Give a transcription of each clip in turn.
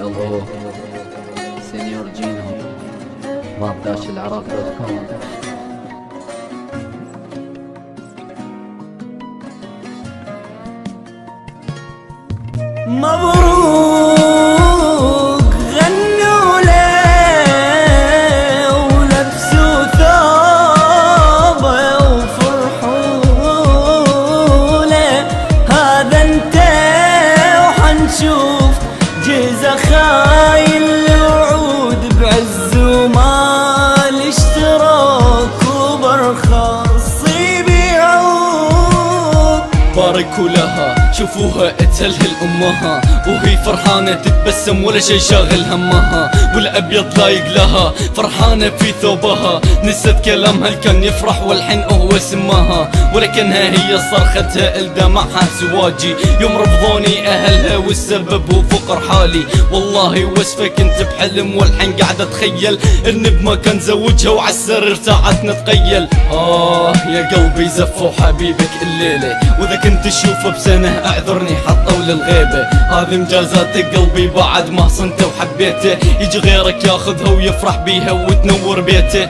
الله سينيور جينو rap-العراق.com. مبروك غنوا له ولبسوا ثوبه وفرحوا له، هذا انت وحنشوف جيزة خاين الوعود بعز ومال اشتراك وبرخص يبيعوك. باركوا لها شوفوها تهلهل امها وهي فرحانة تتبسم ولا شي شاغل همها، والابيض لايق لها فرحانة في ثوبها، نسيت كلامها اللي كان يفرح والحين هو سماها، ولكنها هي صرختها الدمعها سواجي يوم رفضوني اهلها والسبب هو فقر حالي. والله وصفة كنت بحلم والحين قاعد اتخيل ان بمكان زوجها وعالسرير ساعات نتقيل. يا قلبي زفوا حبيبك الليلة، واذا كنت تشوفه بسنة اعذرني حطوا للغيبة، هذه مجازات قلبي بعد ما صنته وحبيته، يجي غيرك ياخذها ويفرح بيها وتنور بيته.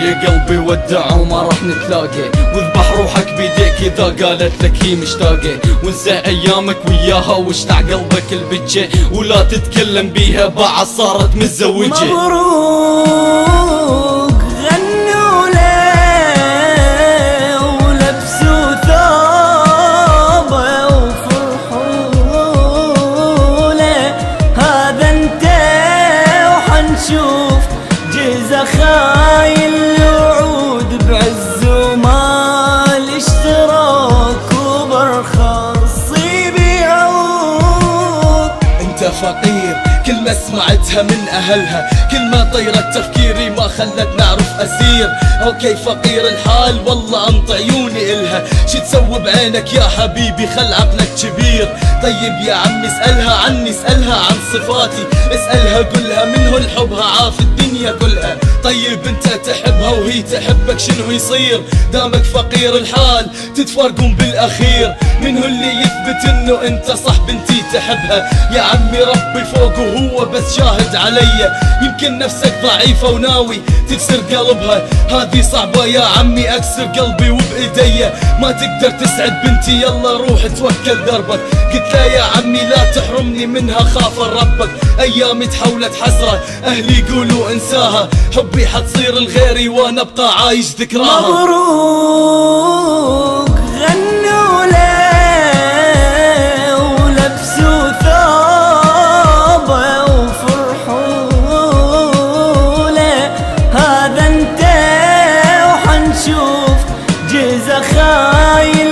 يا قلبي ودع وما راح نتلاقى، واذبح روحك بيديك اذا قالت لك هي مشتاقة، وانسى ايامك وياها واشتاع قلبك البجة، ولا تتكلم بيها بعد صارت متزوجة. مبروك غنوا له ولبسوا ثوبه وفرحوا له، هذا انت وحنشوف جيزة خاين الوعود بعز ومال اشتراك وبرخص يبيعوك. انت فقير كلمة سمعتها من اهلها، كلمة طيرت تفكيري ما خلتني اعرف اسير. اوكي فقير الحال والله انط عيوني الها، شي تسوي بعينك يا حبيبي خل عقلك كبير. طيب يا عمي اسألها عني، اسألها عن صفاتي، اسألها قلها منه الحبها عاف الدنيا كلها. طيب انت تحبها وهي تحبك شنو يصير؟ دامك فقير الحال تتفرقون بالاخير، منه اللي يثبت انه انت صح بنتي تحبها؟ يا عمي ربي فوق وهو بس شاهد علي، يمكن نفسك ضعيفة وناوي تكسر قلبها، هذه صعبة يا عمي اكسر قلبي وبايدي، ما تقدر تسعد بنتي يلا روح توكل دربك. قلت لا يا عمي لا تحرمني منها خاف ربك، ايامي تحولت حسرة اهلي يقولوا انساها، حبي حتصير لغيري وانا ابقى عايش ذكراها. مبروك غنوا له ولبسوا ثوبه وفرحوا له، هذا انت وحنشوف جيزة خاين